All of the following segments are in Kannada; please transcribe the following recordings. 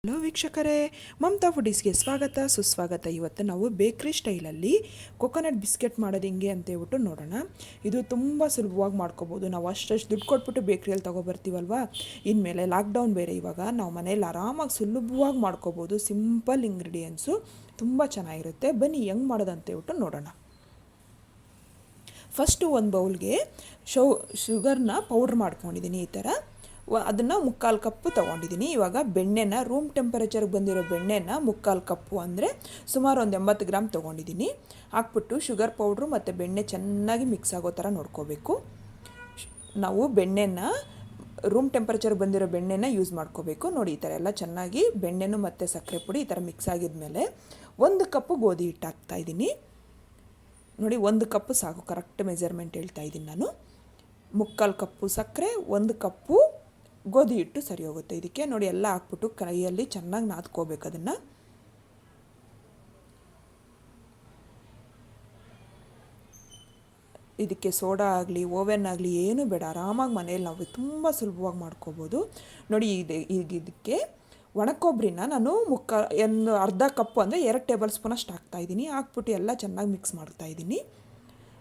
ಹಲೋ ವೀಕ್ಷಕರೇ, ಮಮತಾ ಫುಡೀಸ್ಗೆ ಸ್ವಾಗತ ಸುಸ್ವಾಗತ. ಇವತ್ತು ನಾವು ಬೇಕ್ರಿ ಸ್ಟೈಲಲ್ಲಿ ಕೊಕೊನಟ್ ಬಿಸ್ಕೆಟ್ ಮಾಡೋದು ಹಿಂಗೆ ಅಂತ ಹೇಳ್ಬಿಟ್ಟು ನೋಡೋಣ. ಇದು ತುಂಬ ಸುಲಭವಾಗಿ ಮಾಡ್ಕೋಬೋದು. ನಾವು ಅಷ್ಟು ದುಡ್ಡು ಕೊಟ್ಬಿಟ್ಟು ಬೇಕ್ರಿಯಲ್ಲಿ ತೊಗೊಬರ್ತೀವಲ್ವ. ಇನ್ಮೇಲೆ ಲಾಕ್ಡೌನ್ ಬೇರೆ, ಇವಾಗ ನಾವು ಮನೇಲಿ ಆರಾಮಾಗಿ ಸುಲಭವಾಗಿ ಮಾಡ್ಕೋಬೋದು. ಸಿಂಪಲ್ ಇಂಗ್ರೀಡಿಯೆಂಟ್ಸು ತುಂಬ ಚೆನ್ನಾಗಿರುತ್ತೆ. ಬನ್ನಿ ಹೆಂಗೆ ಮಾಡೋದು ಅಂತ ಹೇಳ್ಬಿಟ್ಟು ನೋಡೋಣ. ಫಸ್ಟು ಒಂದು ಬೌಲ್ಗೆ ಶುಗರ್ನ ಪೌಡ್ರ್ ಮಾಡ್ಕೊಂಡಿದ್ದೀನಿ. ಈ ಥರ ಅದನ್ನು 3/4 ಕಪ್ಪು ತೊಗೊಂಡಿದ್ದೀನಿ. ಇವಾಗ ಬೆಣ್ಣೆನ ರೂಮ್ ಟೆಂಪರೇಚರ್ಗೆ ಬಂದಿರೋ ಬೆಣ್ಣೆನ 3/4 ಕಪ್ಪು ಅಂದರೆ ಸುಮಾರು ಒಂದು 80 ಗ್ರಾಮ್ ತೊಗೊಂಡಿದ್ದೀನಿ. ಹಾಕ್ಬಿಟ್ಟು ಶುಗರ್ ಪೌಡ್ರು ಮತ್ತು ಬೆಣ್ಣೆ ಚೆನ್ನಾಗಿ ಮಿಕ್ಸ್ ಆಗೋ ಥರ ನೋಡ್ಕೋಬೇಕು. ನಾವು ಬೆಣ್ಣೆನ ರೂಮ್ ಟೆಂಪರೇಚರ್ಗೆ ಬಂದಿರೋ ಬೆಣ್ಣೆನ ಯೂಸ್ ಮಾಡ್ಕೋಬೇಕು. ನೋಡಿ, ಈ ಥರ ಎಲ್ಲ ಚೆನ್ನಾಗಿ ಬೆಣ್ಣೆನೂ ಮತ್ತು ಸಕ್ಕರೆ ಪುಡಿ ಈ ಥರ ಮಿಕ್ಸ್ ಆಗಿದ್ಮೇಲೆ 1 ಕಪ್ಪು ಗೋಧಿ ಹಿಟ್ಟು ಹಾಕ್ತಾಯಿದ್ದೀನಿ. ನೋಡಿ, 1 ಕಪ್ಪು ಸಾಕು, ಕರೆಕ್ಟ್ ಮೆಜರ್ಮೆಂಟ್ ಹೇಳ್ತಾ ಇದ್ದೀನಿ ನಾನು. 3/4 ಕಪ್ಪು ಸಕ್ಕರೆ, 1 ಕಪ್ಪು ಗೋಧಿ ಹಿಟ್ಟು ಸರಿ ಹೋಗುತ್ತೆ ಇದಕ್ಕೆ. ನೋಡಿ, ಎಲ್ಲ ಹಾಕ್ಬಿಟ್ಟು ಕೈಯಲ್ಲಿ ಚೆನ್ನಾಗಿ ನಾದ್ಕೋಬೇಕು ಅದನ್ನು. ಇದಕ್ಕೆ ಸೋಡಾ ಆಗಲಿ ಓವೆನ್ ಆಗಲಿ ಏನೂ ಬೇಡ, ಆರಾಮಾಗಿ ಮನೇಲಿ ನಾವು ತುಂಬ ಸುಲಭವಾಗಿ ಮಾಡ್ಕೋಬೋದು. ನೋಡಿ, ಇದಕ್ಕೆ ಒಣಕೊಬ್ಬರಿನ ನಾನು ಅರ್ಧ ಕಪ್ಪು ಅಂದರೆ 2 ಟೇಬಲ್ ಸ್ಪೂನ್ ಅಷ್ಟು ಹಾಕ್ತಾಯಿದ್ದೀನಿ. ಹಾಕ್ಬಿಟ್ಟು ಎಲ್ಲ ಚೆನ್ನಾಗಿ ಮಿಕ್ಸ್ ಮಾಡ್ತಾಯಿದ್ದೀನಿ.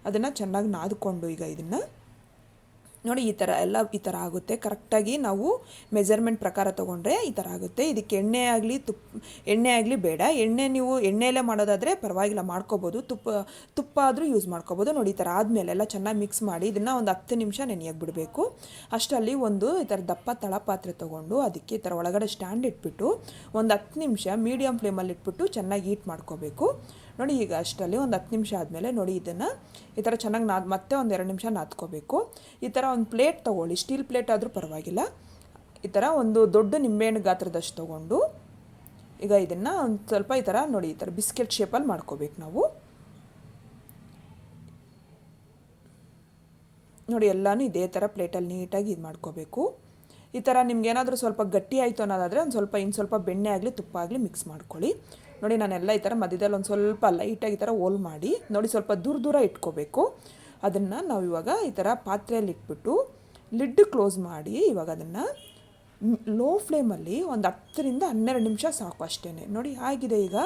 ಅದನ್ನು ಚೆನ್ನಾಗಿ ನಾದ್ಕೊಂಡು ಈಗ ಇದನ್ನು ನೋಡಿ, ಈ ಥರ ಆಗುತ್ತೆ. ಕರೆಕ್ಟಾಗಿ ನಾವು ಮೆಜರ್ಮೆಂಟ್ ಪ್ರಕಾರ ತೊಗೊಂಡ್ರೆ ಈ ಥರ ಆಗುತ್ತೆ. ಇದಕ್ಕೆ ಎಣ್ಣೆ ಆಗಲಿ ಬೇಡ. ನೀವು ಎಣ್ಣೆಯಲ್ಲೇ ಮಾಡೋದಾದರೆ ಪರವಾಗಿಲ್ಲ, ಮಾಡ್ಕೋಬೋದು. ತುಪ್ಪ ಆದರೂ ಯೂಸ್ ಮಾಡ್ಕೋಬೋದು. ನೋಡಿ, ಈ ಥರ ಆದಮೇಲೆ ಎಲ್ಲ ಚೆನ್ನಾಗಿ ಮಿಕ್ಸ್ ಮಾಡಿ ಇದನ್ನು ಒಂದು 10 ನಿಮಿಷ ನೆನೆಯೋಕೆ ಬಿಡಬೇಕು. ಅಷ್ಟರಲ್ಲಿ ಈ ಥರ ದಪ್ಪ ತಳಪಾತ್ರೆ ತೊಗೊಂಡು ಅದಕ್ಕೆ ಈ ಥರ ಒಳಗಡೆ ಸ್ಟ್ಯಾಂಡ್ ಇಟ್ಬಿಟ್ಟು ಒಂದು 10 ನಿಮಿಷ ಮೀಡಿಯಮ್ ಫ್ಲೇಮಲ್ಲಿ ಇಟ್ಬಿಟ್ಟು ಚೆನ್ನಾಗಿ ಹೀಟ್ ಮಾಡ್ಕೋಬೇಕು. ನೋಡಿ, ಈಗ ಅಷ್ಟರಲ್ಲಿ ಒಂದು 10 ನಿಮಿಷ ಆದಮೇಲೆ ನೋಡಿ, ಇದನ್ನು ಈ ಥರ ಚೆನ್ನಾಗಿ ಮತ್ತೆ ಒಂದು 2 ನಿಮಿಷ ನಾದ್ಕೋಬೇಕು. ಈ ಥರ ಒಂದು ಪ್ಲೇಟ್ ತೊಗೊಳ್ಳಿ, ಸ್ಟೀಲ್ ಪ್ಲೇಟ್ ಆದರೂ ಪರವಾಗಿಲ್ಲ. ಈ ಥರ ಒಂದು ದೊಡ್ಡ ನಿಂಬೆಹಣ್ಣು ಗಾತ್ರದಷ್ಟು ತೊಗೊಂಡು ಈಗ ಇದನ್ನು ಒಂದು ಸ್ವಲ್ಪ ಈ ಥರ ನೋಡಿ, ಈ ಥರ ಬಿಸ್ಕೆಟ್ ಶೇಪಲ್ಲಿ ಮಾಡ್ಕೋಬೇಕು ನಾವು. ನೋಡಿ, ಎಲ್ಲನೂ ಇದೇ ಥರ ಪ್ಲೇಟಲ್ಲಿ ನೀಟಾಗಿ ಇದು ಮಾಡ್ಕೋಬೇಕು. ಈ ಥರ ನಿಮ್ಗೇನಾದರೂ ಸ್ವಲ್ಪ ಗಟ್ಟಿ ಆಯಿತು ಅನ್ನೋದಾದರೆ ಇನ್ನು ಸ್ವಲ್ಪ ಬೆಣ್ಣೆ ಆಗಲಿ ತುಪ್ಪ ಆಗಲಿ ಮಿಕ್ಸ್ ಮಾಡ್ಕೊಳ್ಳಿ. ನೋಡಿ, ನಾನೆಲ್ಲ ಈ ಥರ ಮಧ್ಯದಲ್ಲಿ ಒಂದು ಸ್ವಲ್ಪ ಲೈಟಾಗಿ ಈ ಥರ ಹೋಲ್ ಮಾಡಿ ನೋಡಿ, ಸ್ವಲ್ಪ ದೂರ ಇಟ್ಕೋಬೇಕು. ಅದನ್ನು ನಾವು ಇವಾಗ ಈ ಥರ ಪಾತ್ರೆಯಲ್ಲಿ ಇಟ್ಬಿಟ್ಟು ಲಿಡ್ ಕ್ಲೋಸ್ ಮಾಡಿ ಇವಾಗ ಅದನ್ನು ಲೋ ಫ್ಲೇಮಲ್ಲಿ ಒಂದು 10ರಿಂದ 12 ನಿಮಿಷ ಸಾಕು ಅಷ್ಟೇ. ನೋಡಿ, ಆಗಿದೆ ಈಗ.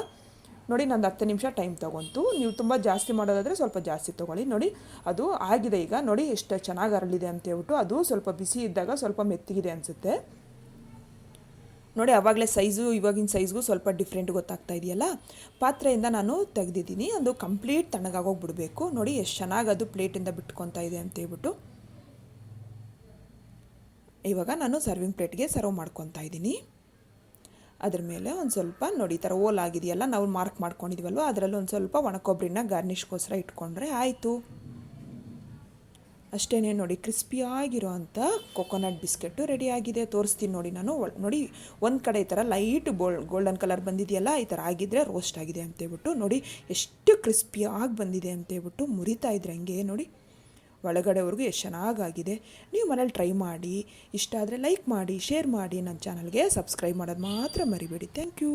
ನೋಡಿ, ನಂದು 10 ನಿಮಿಷ ಟೈಮ್ ತೊಗೊಂತು. ನೀವು ತುಂಬ ಜಾಸ್ತಿ ಮಾಡೋದಾದರೆ ಸ್ವಲ್ಪ ಜಾಸ್ತಿ ತೊಗೊಳ್ಳಿ. ನೋಡಿ, ಅದು ಆಗಿದೆ ಈಗ. ನೋಡಿ, ಎಷ್ಟು ಚೆನ್ನಾಗಿ ಅರಳಿದೆ ಅಂತ ಹೇಳ್ಬಿಟ್ಟು. ಅದು ಸ್ವಲ್ಪ ಬಿಸಿ ಇದ್ದಾಗ ಸ್ವಲ್ಪ ಮೆತ್ತಗಿದೆ ಅನಿಸುತ್ತೆ. ನೋಡಿ, ಆವಾಗಲೇ ಇವಾಗಿನ ಸೈಜ್ಗೂ ಸ್ವಲ್ಪ ಡಿಫ್ರೆಂಟ್ ಗೊತ್ತಾಗ್ತಾ ಇದೆಯಲ್ಲ. ಪಾತ್ರೆಯಿಂದ ನಾನು ತೆಗೆದಿದ್ದೀನಿ. ಅದು ಕಂಪ್ಲೀಟ್ ತಣ್ಣಗಾಗೋಗ್ಬಿಡಬೇಕು. ನೋಡಿ, ಎಷ್ಟು ಚೆನ್ನಾಗಿ ಅದು ಪ್ಲೇಟಿಂದ ಬಿಟ್ಕೊತಾ ಇದೆ ಅಂತ ಹೇಳ್ಬಿಟ್ಟು. ಇವಾಗ ನಾನು ಸರ್ವಿಂಗ್ ಪ್ಲೇಟ್ಗೆ ಸರ್ವ್ ಮಾಡ್ಕೊತಾ ಇದ್ದೀನಿ. ಅದ್ರ ಮೇಲೆ ಒಂದು ಸ್ವಲ್ಪ ನೋಡಿ, ಈ ಥರ ಓಲ್ ಆಗಿದೆಯಲ್ಲ, ನಾವು ಮಾರ್ಕ್ ಮಾಡ್ಕೊಂಡಿದ್ದೀವಲ್ವ, ಅದರಲ್ಲಿ ಒಂದು ಸ್ವಲ್ಪ ಒಣಕೊಬ್ಬರಿನ ಗಾರ್ನಿಷ್ಗೋಸ್ಕರ ಇಟ್ಕೊಂಡ್ರೆ ಆಯಿತು. ಅಷ್ಟೇ. ನೋಡಿ, ಕ್ರಿಸ್ಪಿಯಾಗಿರೋ ಅಂಥ ಕೊಕೊನಟ್ ಬಿಸ್ಕೆಟು ರೆಡಿಯಾಗಿದೆ. ತೋರಿಸ್ತೀನಿ ನೋಡಿ ನಾನು. ನೋಡಿ, ಒಂದು ಕಡೆ ಈ ಥರ ಲೈಟ್ ಗೋಲ್ಡನ್ ಕಲರ್ ಬಂದಿದೆಯಲ್ಲ, ಈ ಥರ ಆಗಿದ್ದರೆ ರೋಸ್ಟ್ ಆಗಿದೆ ಅಂತೇಳ್ಬಿಟ್ಟು. ನೋಡಿ, ಎಷ್ಟು ಕ್ರಿಸ್ಪಿಯಾಗಿ ಬಂದಿದೆ ಅಂತೇಳ್ಬಿಟ್ಟು ಮುರಿತಾ ಇದ್ರೆ ಹಂಗೆ ನೋಡಿ, ಒಳಗಡೆವರೆಗೂ ಎಷ್ಟು ಚೆನ್ನಾಗಾಗಿದೆ. ನೀವು ಮನೇಲಿ ಟ್ರೈ ಮಾಡಿ. ಇಷ್ಟ ಆದರೆ ಲೈಕ್ ಮಾಡಿ, ಶೇರ್ ಮಾಡಿ. ನನ್ನ ಚಾನಲ್ಗೆ ಸಬ್ಸ್ಕ್ರೈಬ್ ಮಾಡೋದು ಮಾತ್ರ ಮರಿಬೇಡಿ. Thank you.